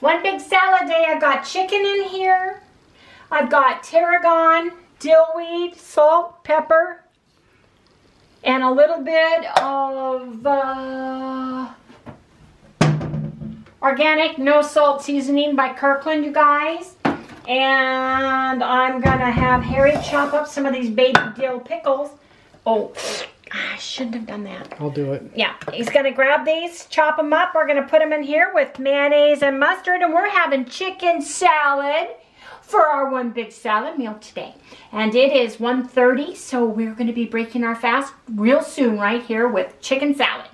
One big salad day. I've got chicken in here. I've got tarragon, dillweed, salt, pepper, and a little bit of organic no salt seasoning by Kirkland, you guys. And I'm gonna have Harry chop up some of these baby dill pickles. Oh, I shouldn't have done that. I'll do it. Yeah, he's gonna grab these, chop them up. We're gonna put them in here with mayonnaise and mustard, and we're having chicken salad for our one big salad meal today. And it is 1:30, so we're gonna be breaking our fast real soon right here with chicken salad.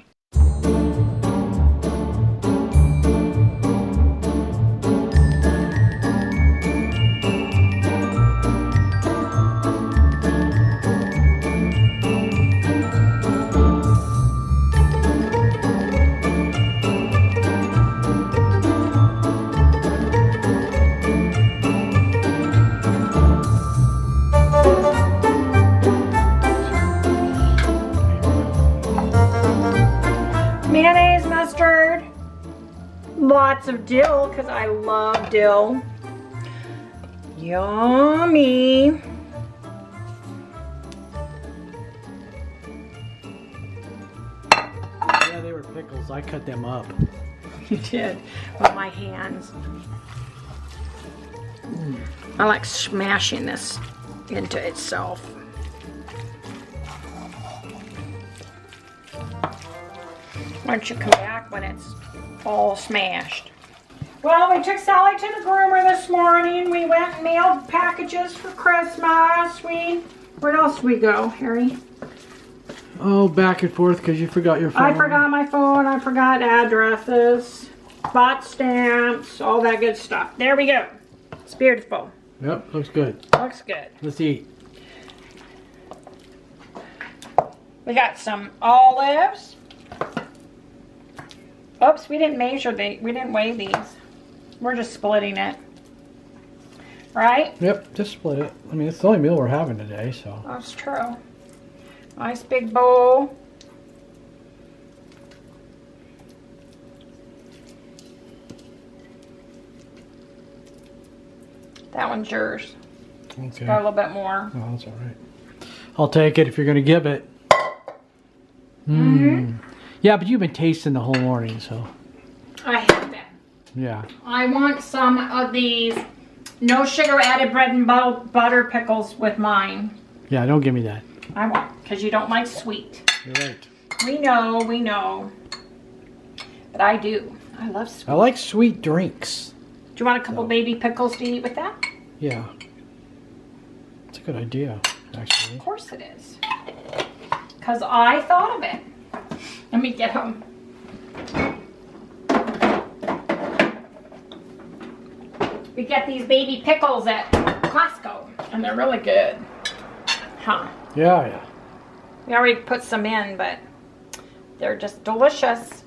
Mayonnaise, mustard, lots of dill because I love dill. Yummy. Yeah, they were pickles. I cut them up. You did with my hands. I like smashing this into itself. Why don't you come back when it's all smashed? Well, we took Sally to the groomer this morning. We went and mailed packages for Christmas. Where else did we go, Harry? Oh, back and forth because you forgot your phone. I forgot my phone. I forgot addresses, bought stamps, all that good stuff. There we go. It's beautiful. Yep, looks good. Looks good. Let's eat. We got some olives. Oops, we didn't we didn't weigh these. We're just splitting it. Right? Yep, just split it. I mean, it's the only meal we're having today, so. That's true. Nice big bowl. That one's yours. Okay. Got a little bit more. Oh, that's all right. I'll take it if you're going to give it. Yeah, but you've been tasting the whole morning, so. I have that. Yeah. I want some of these no sugar added bread and butter pickles with mine. Yeah, don't give me that. I won't, because you don't like sweet. You're right. We know. But I do. I love sweet. I like sweet drinks. Do you want a couple baby pickles to eat with that? Yeah. It's a good idea, actually. Of course it is. Because I thought of it. Let me get them. We get these baby pickles at Costco, and they're really good. Huh? Yeah. We already put some in, but they're just delicious.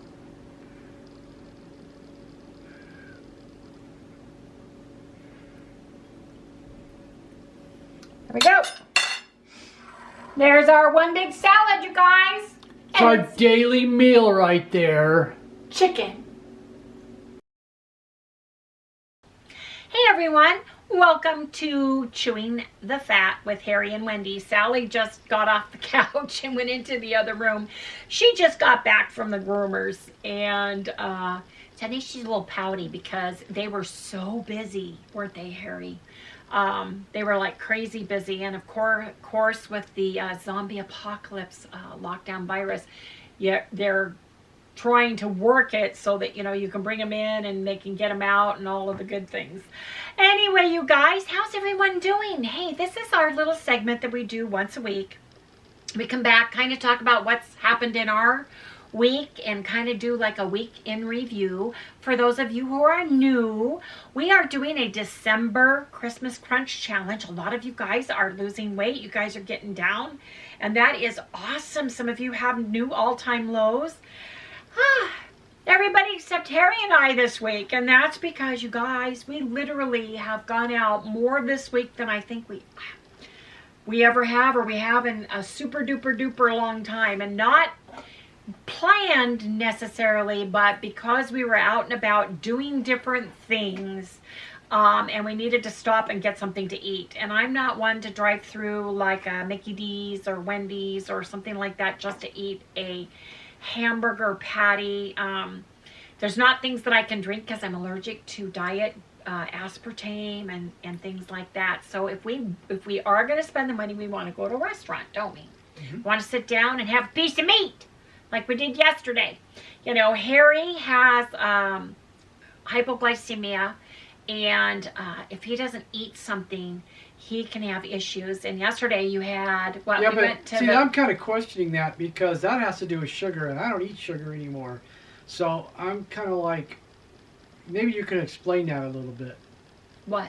There we go. There's our one big salad, you guys. It's our daily meal right there. Chicken. Hey everyone, welcome to Chewing the Fat with Harry and Wendy. Sally just got off the couch and went into the other room. She just got back from the groomers, and I think she's a little pouty because they were so busy, weren't they, Harry? They were like crazy busy, and of course with the zombie apocalypse lockdown virus, yeah, they're trying to work it so that, you know, you can bring them in and they can get them out and all of the good things. Anyway, you guys, how's everyone doing? Hey, this is our little segment that we do once a week. We come back, kind of talk about what's happened in our week and kind of do like a week in review. For those of you who are new, we are doing a December Christmas Crunch Challenge. A lot of you guys are losing weight. You guys are getting down, and that is awesome. Some of you have new all-time lows. Everybody except Harry and I this week, and that's because, you guys, we literally have gone out more this week than I think we ever have, or we have in a super duper duper long time. And not planned necessarily, but because we were out and about doing different things, and we needed to stop and get something to eat. And I'm not one to drive through like a Mickey D's or Wendy's or something like that just to eat a hamburger patty. There's not things that I can drink because I'm allergic to diet aspartame and things like that. So if we are going to spend the money, we want to go to a restaurant, don't we? Mm-hmm. Want to sit down and have a piece of meat like we did yesterday. You know, Harry has hypoglycemia, and if he doesn't eat something, he can have issues. And yesterday you had, well, yeah, we but went to see, I'm kind of questioning that because that has to do with sugar, and I don't eat sugar anymore. So I'm kind of like, maybe you can explain that a little bit. What?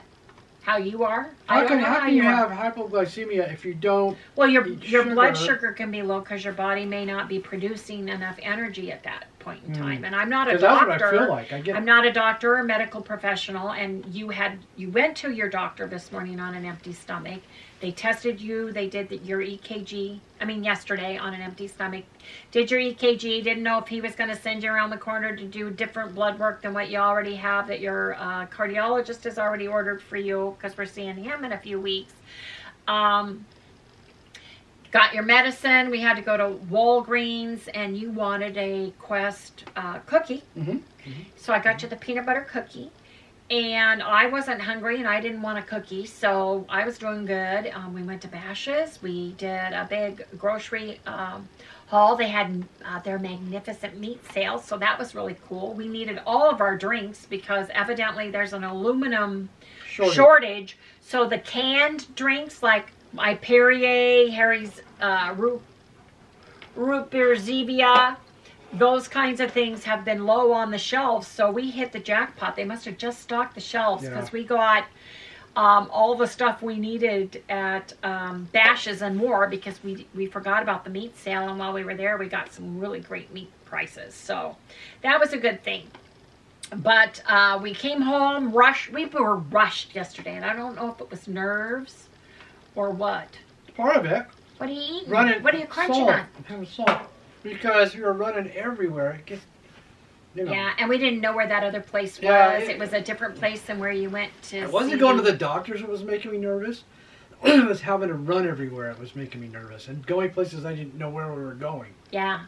How you are? How can you have hypoglycemia if you don't? Well, your blood sugar can be low because your body may not be producing enough energy at that point in time. And I'm not a doctor. That's what I feel like. I'm not a doctor or medical professional. And you went to your doctor this morning on an empty stomach. They tested you. They did your EKG. I mean, yesterday on an empty stomach. Did your EKG. Didn't know if he was going to send you around the corner to do different blood work than what you already have that your cardiologist has already ordered for you, because we're seeing him in a few weeks. Got your medicine. We had to go to Walgreens, and you wanted a Quest cookie. Mm-hmm. Mm-hmm. So I got you the peanut butter cookie. And I wasn't hungry, and I didn't want a cookie, so I was doing good. We went to Bash's. We did a big grocery haul. They had their magnificent meat sale, so that was really cool. We needed all of our drinks because evidently there's an aluminum shortage. So the canned drinks, like my Perrier, Harry's root beer Zevia, those kinds of things have been low on the shelves, so we hit the jackpot. They must have just stocked the shelves because we got all the stuff we needed at Bash's and more, because we forgot about the meat sale, and while we were there, we got some really great meat prices. So that was a good thing. But we came home, we were rushed yesterday, and I don't know if it was nerves or what. Part of it. What are you eating? What are you crunching on? I'm having salt. Because we were running everywhere. I guess, you know. Yeah, and we didn't know where that other place was. Yeah, it was a different place than where you went to. I wasn't going to the doctor's that was making me nervous. It was having to run everywhere. It was making me nervous. And going places I didn't know where we were going. Yeah.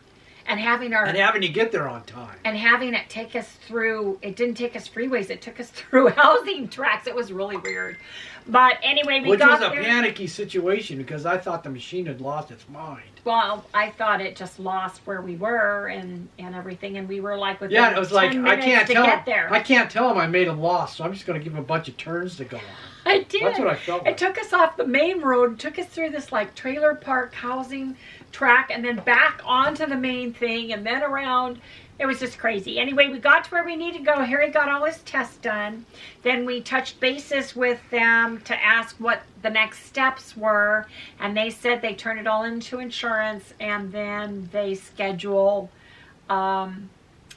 And having to get there on time. And having it take us through, it didn't take us freeways, it took us through housing tracks. It was really weird. But anyway, we got there. Which was a panicky situation because I thought the machine had lost its mind. Well, I thought it just lost where we were and everything, and we were like within it was 10 like, minutes to get there. I can't tell him I made a loss, so I'm just going to give him a bunch of turns to go on. I did. That's what I felt like. It took us off the main road, took us through this like trailer park housing track, and then back onto the main thing, and then around. It was just crazy. Anyway, we got to where we needed to go. Harry got all his tests done. Then we touched bases with them to ask what the next steps were, and they said they turn it all into insurance, and then they schedule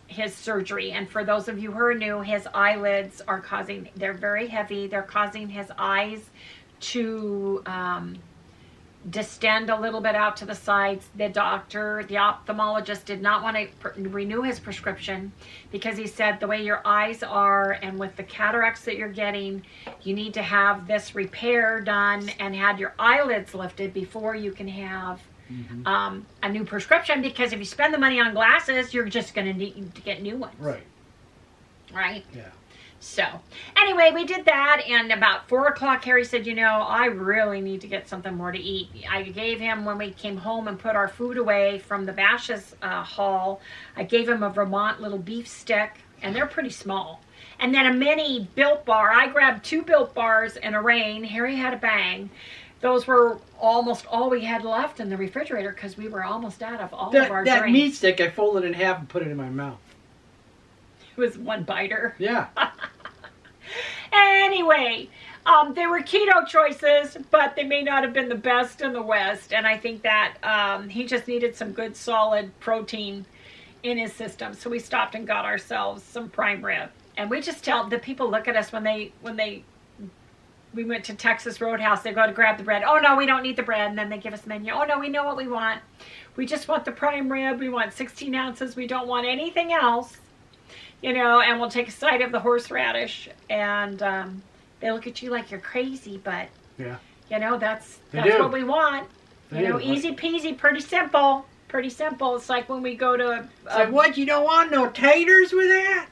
his surgery. And for those of you who are new, his eyelids are they're very heavy. They're causing his eyes to distend a little bit out to the sides. The ophthalmologist did not want to renew his prescription because he said the way your eyes are and with the cataracts that you're getting, you need to have this repair done and had your eyelids lifted before you can have a new prescription, because if you spend the money on glasses, you're just going to need to get new ones. Right? Yeah. So, anyway, we did that, and about 4 o'clock, Harry said, you know, I really need to get something more to eat. I gave him, when we came home and put our food away from the Bash's haul, I gave him a Vermont little beef stick, and they're pretty small. And then a mini Built Bar. I grabbed 2 Built Bars and a Rain. Harry had a bang. Those were almost all we had left in the refrigerator because we were almost out of all of our drinks. That meat stick, I folded in half and put it in my mouth. It was one biter. Yeah. Anyway, they were keto choices, but they may not have been the best in the West. And I think that he just needed some good, solid protein in his system. So we stopped and got ourselves some prime rib. And we just tell the people look at us when they we went to Texas Roadhouse. They go to grab the bread. Oh, no, we don't need the bread. And then they give us a menu. Oh, no, we know what we want. We just want the prime rib. We want 16 ounces. We don't want anything else. You know, and we'll take a side of the horseradish. And they look at you like you're crazy, but, yeah, you know, that's what we want. You know, easy peasy, pretty simple. Pretty simple. It's like when we go to... It's like, what, you don't want no taters with that?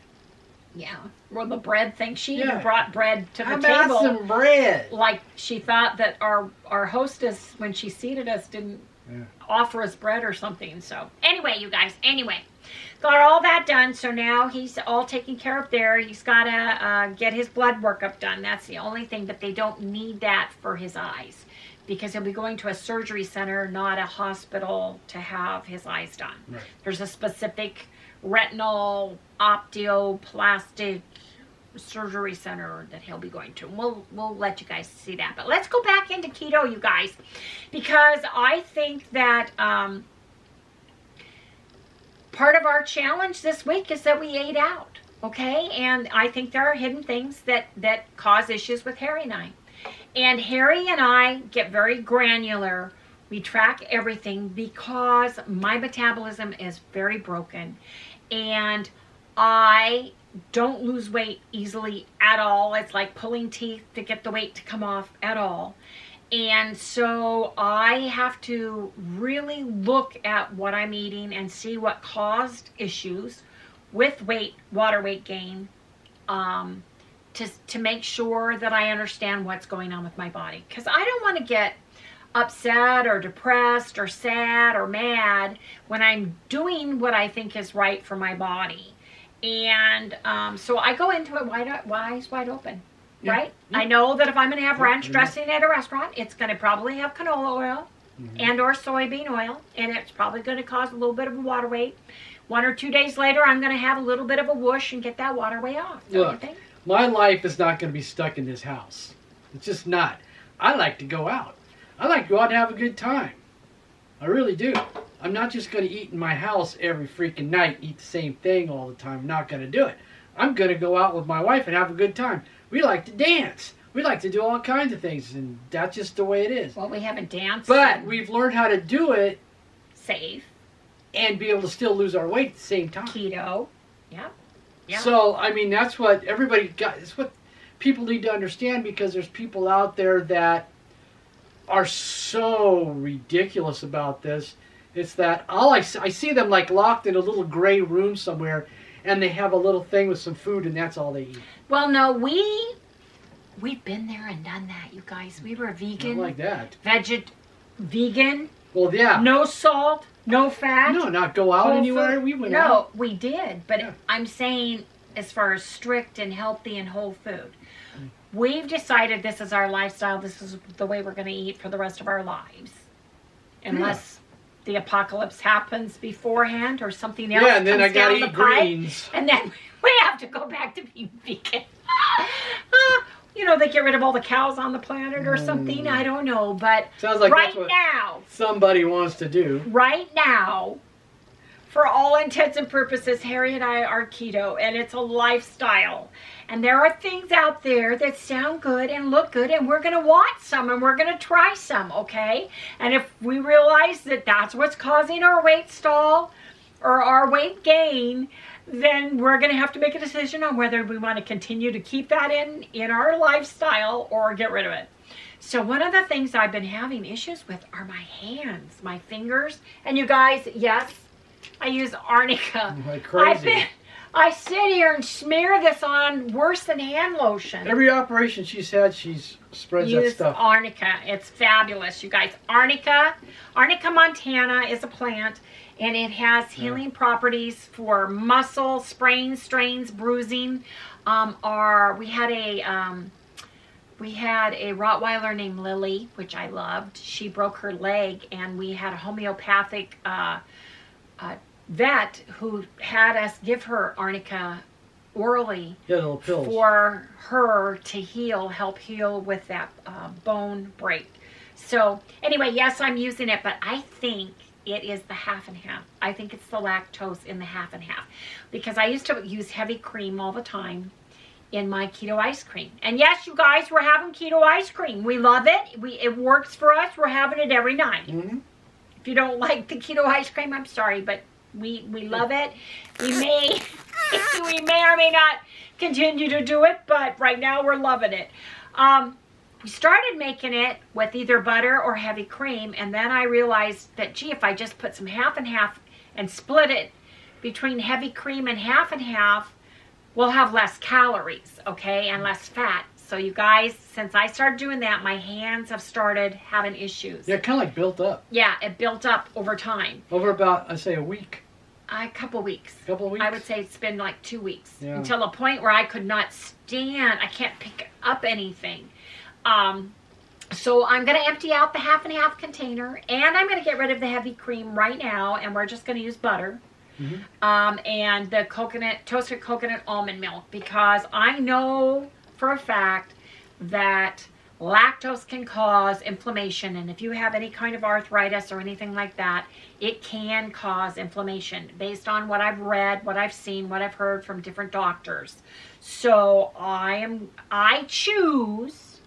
Yeah. Well, the bread thing. She even brought bread to the table. How about some bread? Like she thought that our hostess, when she seated us, didn't offer us bread or something. So anyway, you guys, got all that done. So now he's all taken care of there. He's got to get his blood workup done. That's the only thing, but they don't need that for his eyes because he'll be going to a surgery center, not a hospital, to have his eyes done. Right. There's a specific retinal optioplastic surgery center that he'll be going to. We'll let you guys see that. But let's go back into keto, you guys, because I think that part of our challenge this week is that we ate out, okay? And I think there are hidden things that cause issues with Harry and I. And Harry and I get very granular. We track everything because my metabolism is very broken. And I don't lose weight easily at all. It's like pulling teeth to get the weight to come off at all. And so I have to really look at what I'm eating and see what caused issues with water weight gain, to make sure that I understand what's going on with my body. Because I don't want to get upset or depressed or sad or mad when I'm doing what I think is right for my body. And so I go into it eyes wide open, right? Yeah. I know that if I'm going to have ranch dressing at a restaurant, it's going to probably have canola oil and or soybean oil, and it's probably going to cause a little bit of a water weight. 1 or 2 days later, I'm going to have a little bit of a whoosh and get that water weight off. Look, my life is not going to be stuck in this house. It's just not. I like to go out. I like to go out and have a good time. I really do. I'm not just going to eat in my house every freaking night, eat the same thing all the time. I'm not going to do it. I'm going to go out with my wife and have a good time. We like to dance. We like to do all kinds of things, and that's just the way it is. Well, we haven't danced. But we've learned how to do it safe and be able to still lose our weight at the same time. Keto. Yeah. Yeah. So, I mean, that's what everybody got. It's what people need to understand, because there's people out there that are so ridiculous about this. It's that I see them like locked in a little gray room somewhere, and they have a little thing with some food, and that's all they eat. Well, no, we've been there and done that, you guys. We were vegan. Not like that. Vegan. Well, yeah. No salt, no fat. No, not go out anywhere. We went out. No, we did, but I'm saying as far as strict and healthy and whole food. We've decided this is our lifestyle. This is the way we're going to eat for the rest of our lives. Unless the apocalypse happens beforehand or something else. Yeah, and then I got to eat greens. And then we have to go back to being vegan. You know, they get rid of all the cows on the planet or something. I don't know. But sounds like right that's what now, somebody wants to do. Right now, for all intents and purposes, Harry and I are keto, and it's a lifestyle. And there are things out there that sound good and look good, and we're going to want some, and we're going to try some, okay? And if we realize that that's what's causing our weight stall or our weight gain, then we're going to have to make a decision on whether we want to continue to keep that in our lifestyle or get rid of it. So one of the things I've been having issues with are my hands, my fingers. And you guys, yes, I use arnica. Like crazy. I sit here and smear this on worse than hand lotion. Every operation she's had, she's spreads that stuff. Arnica. It's fabulous, you guys. Arnica montana is a plant, and it has healing properties for muscle, sprains, strains, bruising. We had a Rottweiler named Lily, which I loved. She broke her leg, and we had a homeopathic vet who had us give her arnica orally little pills for her to help heal with that bone break. So anyway, yes, I'm using it, but I think it is the half and half. I think it's the lactose in the half and half, because I used to use heavy cream all the time, in my keto ice cream. And yes, you guys, we're having keto ice cream. We love it. It works for us. We're having it every night. Mm-hmm. If you don't like the keto ice cream, I'm sorry, but we love it. We may or may not continue to do it, but right now we're loving it. We started making it with either butter or heavy cream, and then I realized that, gee, if I just put some half and half and split it between heavy cream and half, we'll have less calories, okay, and less fat. So you guys, since I started doing that, my hands have started having issues. Yeah, kind of like built up. Yeah, it built up over time. Over about, I'd say, a week. A couple weeks. Couple of weeks? I would say it's been like 2 weeks. Yeah. Until a point where I could not stand. I can't pick up anything. So I'm going to empty out the half and half container. And I'm going to get rid of the heavy cream right now. And we're just going to use butter. Mm-hmm. And the toasted coconut almond milk. Because I know for a fact that lactose can cause inflammation, and if you have any kind of arthritis or anything like that, it can cause inflammation based on what I've read, what I've seen, what I've heard from different doctors. So I choose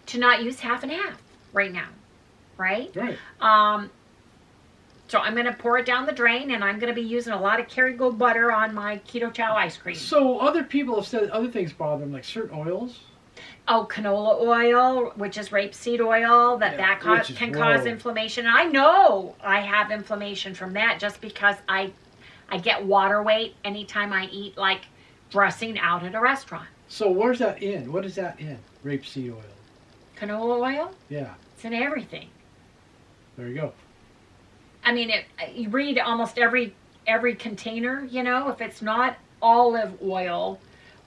to not use half and half right now, right? Right. So I'm going to pour it down the drain, and I'm going to be using a lot of Kerrygold butter on my Keto Chow ice cream. So other people have said other things bother them, like certain oils. Oh, canola oil, which is rapeseed oil, that can cause inflammation. And I know I have inflammation from that just because I get water weight anytime I eat, like dressing out at a restaurant. So where's that in? What is that in? Rapeseed oil. Canola oil? Yeah. It's in everything. There you go. I mean, you read almost every container, you know, if it's not olive oil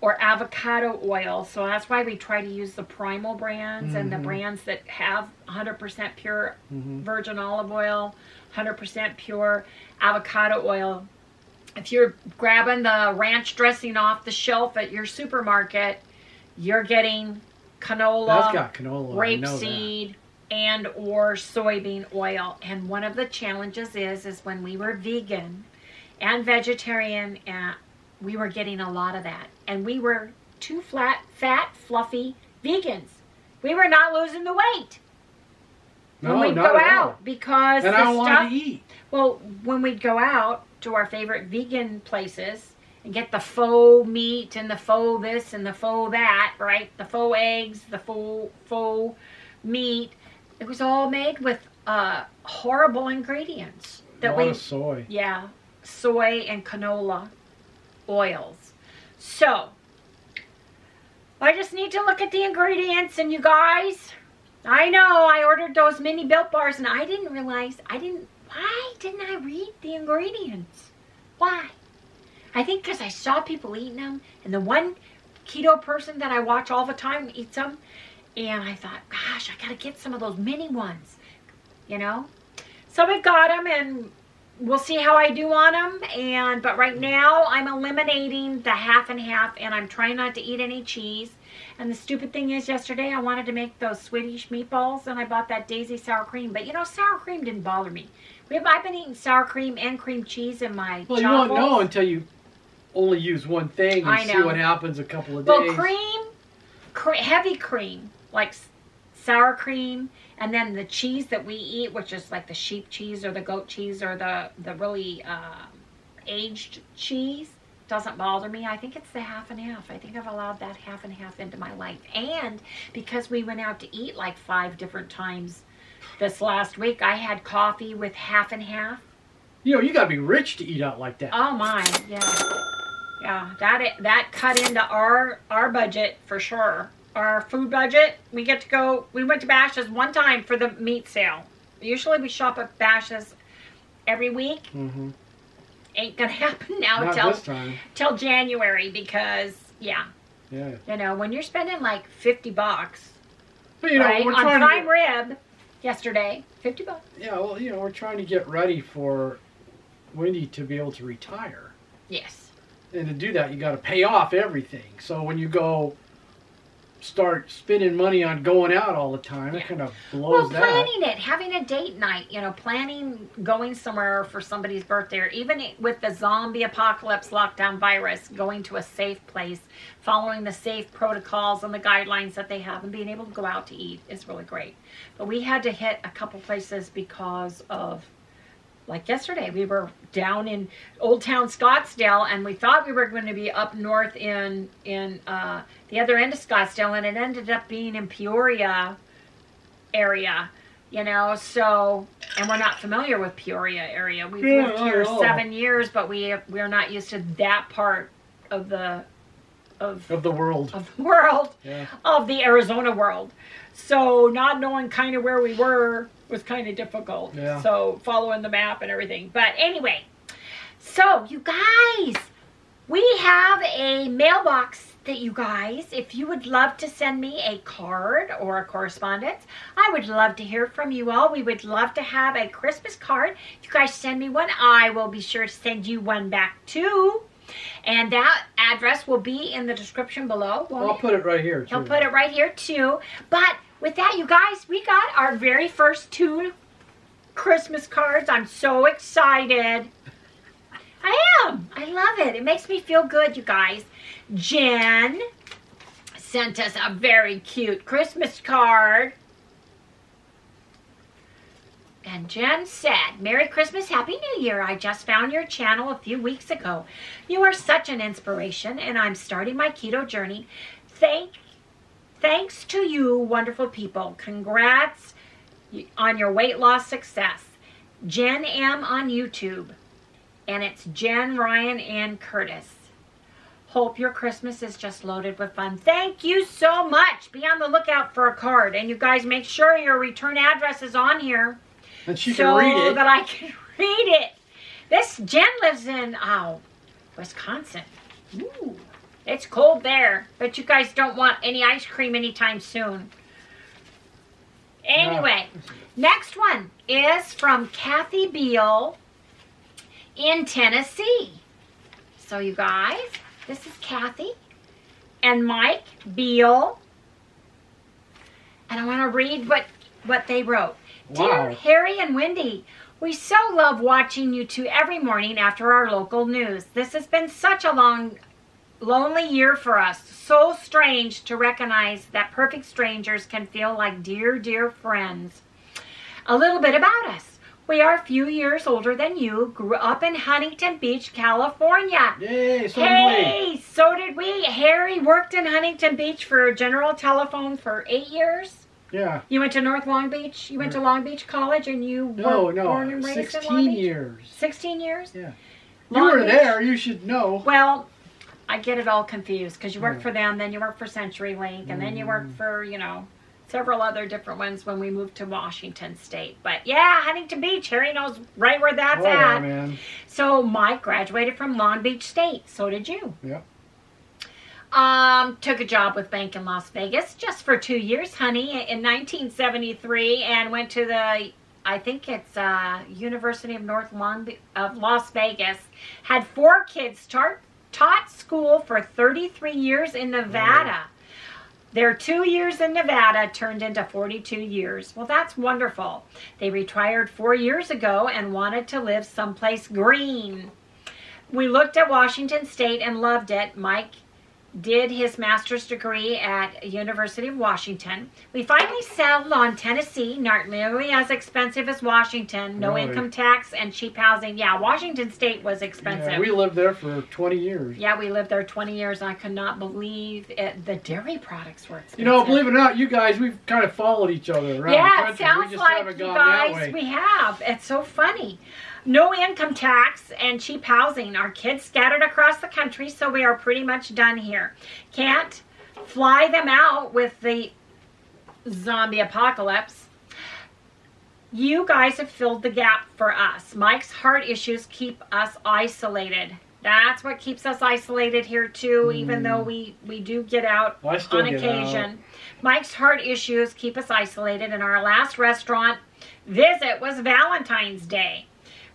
or avocado oil. So that's why we try to use the primal brands and the brands that have 100% pure virgin olive oil, 100% pure avocado oil. If you're grabbing the ranch dressing off the shelf at your supermarket, you're getting canola, that's got canola, rapeseed, and or soybean oil. And one of the challenges is when we were vegan and vegetarian, we were getting a lot of that. And we were too fat, fluffy vegans. We were not losing the weight when we'd go out because and the I don't stuff, want to eat. Well, when we'd go out to our favorite vegan places and get the faux meat and the faux this and the faux that, right? The faux eggs, the faux meat. It was all made with horrible ingredients. A lot of soy. Yeah, soy and canola oils. So, I just need to look at the ingredients, and you guys, I know I ordered those mini Built Bars, and I didn't realize, why didn't I read the ingredients? Why? I think because I saw people eating them, and the one keto person that I watch all the time eats them, and I thought, gosh, I gotta get some of those mini ones, you know? So we got them, and we'll see how I do on them. But right now, I'm eliminating the half and half, and I'm trying not to eat any cheese. And the stupid thing is, yesterday I wanted to make those Swedish meatballs, and I bought that Daisy sour cream. But you know, sour cream didn't bother me. I've been eating sour cream and cream cheese in my Well, you won't know until you only use one thing and see what happens a couple of days. Well, heavy cream, like sour cream, and then the cheese that we eat, which is like the sheep cheese or the goat cheese or the really aged cheese, doesn't bother me. I think it's the half and half. I think I've allowed that half and half into my life. And because we went out to eat like 5 different times this last week, I had coffee with half and half. You know, you gotta be rich to eat out like that. Oh my, yeah. Yeah, that cut into our budget for sure. Our food budget. We went to Bash's one time for the meat sale. Usually we shop at Bash's every week. Mm-hmm. Ain't gonna happen now till January because yeah. You know, when you're spending like $50, but you know, right, we're on trying prime rib yesterday, $50. Yeah, well, you know, we're trying to get ready for Wendy to be able to retire. Yes. And to do that, you got to pay off everything. So when you go start spending money on going out all the time. It kind of blows that. Well, planning it, having a date night, you know, planning going somewhere for somebody's birthday, or even with the zombie apocalypse lockdown virus, going to a safe place, following the safe protocols and the guidelines that they have, and being able to go out to eat is really great. But we had to hit a couple places because of, like yesterday, we were down in Old Town Scottsdale, and we thought we were going to be up north in the other end of Scottsdale, and it ended up being in Peoria area, you know. So, and we're not familiar with Peoria area. We've lived here 7 years, but we're not used to that part of the world. Yeah. Of the Arizona world. So not knowing kind of where we were was kind of difficult. Yeah. So following the map and everything. But anyway, so you guys, we have a mailbox that you guys, if you would love to send me a card or a correspondence, I would love to hear from you all. We would love to have a Christmas card. If you guys send me one, I will be sure to send you one back too. And that address will be in the description below. I'll put it right here, too. He'll put it right here, too. But with that, you guys, we got our very first 2 Christmas cards. I'm so excited. I am. I love it. It makes me feel good, you guys. Jen sent us a very cute Christmas card. And Jen said, Merry Christmas, Happy New Year. I just found your channel a few weeks ago. You are such an inspiration, and I'm starting my keto journey. Thanks to you, wonderful people. Congrats on your weight loss success. Jen M on YouTube, and it's Jen, Ryan, and Curtis. Hope your Christmas is just loaded with fun. Thank you so much. Be on the lookout for a card, and you guys make sure your return address is on here. And she can read it. So that I can read it. This Jen lives in Wisconsin. Ooh, it's cold there. But you guys don't want any ice cream anytime soon. Anyway, next one is from Kathy Beal in Tennessee. So you guys, this is Kathy and Mike Beal. And I want to read what they wrote. Wow. Dear Harry and Wendy, we so love watching you two every morning after our local news. This has been such a lonely year for us. So strange to recognize that perfect strangers can feel like dear, dear friends. A little bit about us. We are a few years older than you, grew up in Huntington Beach, California. Yay, So did we. Harry worked in Huntington Beach for General Telephone for 8 years. Yeah. You went to North Long Beach? You went to Long Beach College and you were born and raised in Long Beach? 16 years. 16 years? Yeah. Long you were Beach? there, you should know. Well, I get it all confused because you worked for them, then you worked for CenturyLink, and then you worked for, you know, several other different ones when we moved to Washington State. But yeah, Huntington Beach, Harry knows right where that's at. Man. So Mike graduated from Long Beach State. So did you. Yep. Took a job with bank in Las Vegas just for 2 years, honey, in 1973, and went to the, I think it's University of Las Vegas. Had 4 kids, taught school for 33 years in Nevada. Their 2 years in Nevada turned into 42 years. Well, that's wonderful. They retired 4 years ago and wanted to live someplace green. We looked at Washington State and loved it. Mike did his master's degree at University of Washington. We finally settled on Tennessee, not nearly as expensive as Washington, no income tax and cheap housing. Yeah, Washington State was expensive. Yeah, we lived there for 20 years. Yeah, we lived there 20 years. I could not believe it. The dairy products were expensive. You know, believe it or not, you guys, we've kind of followed each other around the country. Yeah, it sounds we just like haven't you gone that guys, way. we have. It's so funny. No income tax and cheap housing. Our kids scattered across the country, so we are pretty much done here. Can't fly them out with the zombie apocalypse. You guys have filled the gap for us. Mike's heart issues keep us isolated. That's what keeps us isolated here too, even though we do get out on occasion. Mike's heart issues keep us isolated, and our last restaurant visit was Valentine's Day.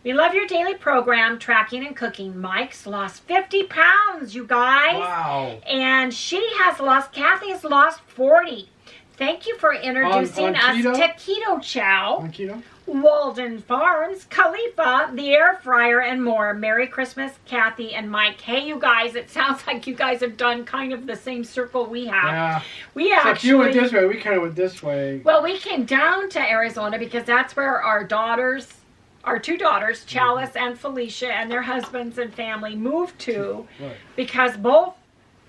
We love your daily program, tracking and cooking. Mike's lost 50 pounds, you guys. Wow. And Kathy has lost 40. Thank you for introducing us keto? to Keto Chow. On keto? Walden Farms, Khalifa, the air fryer, and more. Merry Christmas, Kathy and Mike. Hey, you guys, it sounds like you guys have done kind of the same circle we have. Yeah. We So actually... if you went this way, we kind of went this way. Well, we came down to Arizona because that's where our two daughters, Chalice and Felicia, and their husbands and family moved to. Right. Because both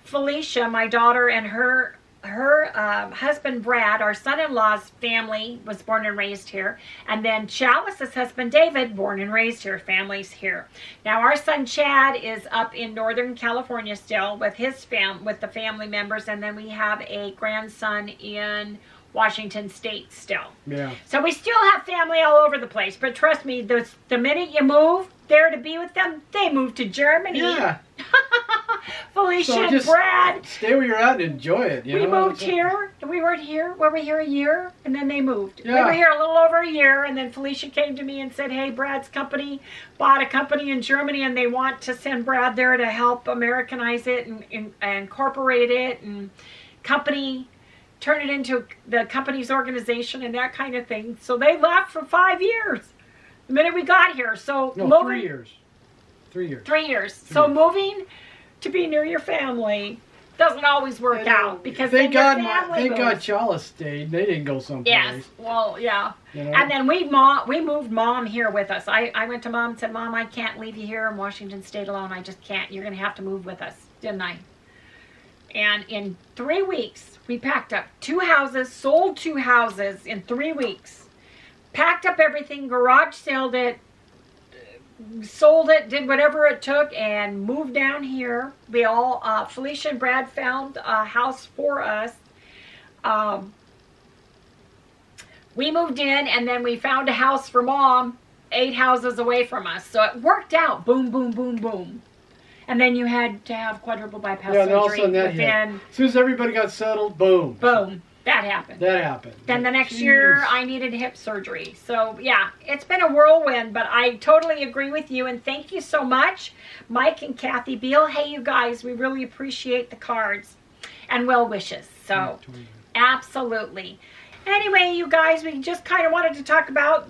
Felicia, my daughter, and her husband Brad, our son-in-law's family, was born and raised here, and then Chalice's husband David, born and raised here, family's here. Now our son Chad is up in Northern California still with with the family members, and then we have a grandson in Washington State still. Yeah. So we still have family all over the place, but trust me, the minute you move there to be with them, they move to Germany. Yeah. Felicia So and just Brad. stay where you're at and enjoy it. We moved here. We were here a year, and then they moved. Yeah. We were here a little over a year, and then Felicia came to me and said, hey, Brad's company bought a company in Germany, and they want to send Brad there to help Americanize it and incorporate it and turn it into the company's organization and that kind of thing. So they left for 5 years the minute we got here. So No, 3 years. 3 years. 3 years. So moving to be near your family doesn't always work out because thank then God, your family thank God moves. Chalice stayed. They didn't go someplace. Yes, well, yeah. You know? And then we moved Mom here with us. I went to Mom and said, Mom, I can't leave you here in Washington State alone. I just can't. You're going to have to move with us, didn't I? And in 3 weeks, we packed up 2 houses, sold 2 houses in 3 weeks, packed up everything, garage saled it, sold it, did whatever it took, and moved down here. We all, Felicia and Brad found a house for us. We moved in, and then we found a house for Mom 8 houses away from us. So it worked out. Boom, boom, boom, boom. And then you had to have quadruple bypass Yeah, and all of a surgery sudden that within... hit. As soon as everybody got settled, boom. Boom. That happened. That happened. Then the next Jeez. year, I needed hip surgery. So, yeah, it's been a whirlwind, but I totally agree with you. And thank you so much, Mike and Kathy Beal. Hey, you guys, we really appreciate the cards and well wishes. So, absolutely. Anyway, you guys, we just kind of wanted to talk about...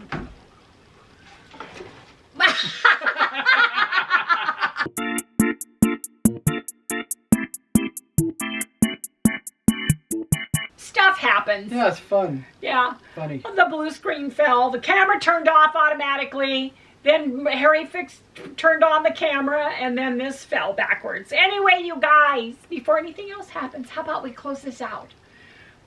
Stuff happens. Yeah, it's fun. Yeah. Funny. The blue screen fell. The camera turned off automatically. Then Harry turned on the camera, and then this fell backwards. Anyway, you guys, before anything else happens, how about we close this out?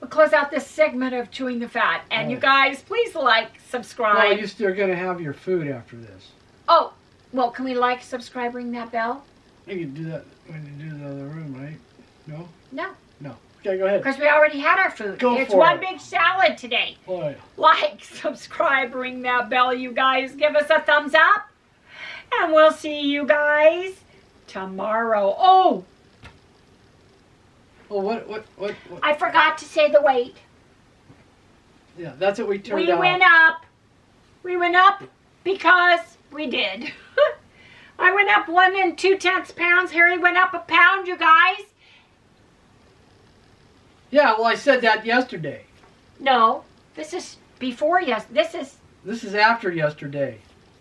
We'll close out this segment of Chewing the Fat. And you guys, please like, subscribe. Well, you're still going to have your food after this. Oh, well, can we like, subscribe, ring that bell? You can do that when you do the other room, right? No? No. No. Okay, go ahead. Because we already had our food. Go It's for one it. big salad today. Boy. Like, subscribe, ring that bell, you guys. Give us a thumbs up. And we'll see you guys tomorrow. Oh, Well, what? I forgot to say the weight. Yeah, that's what we turned We out. went up. We went up because we did. I went up 1 2/10 pounds. Harry went up a pound, you guys. Yeah, well, I said that yesterday. No, this is before This is, after yesterday.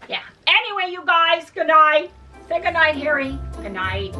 yeah. Anyway, you guys, good night. Say good night, Harry. Good night.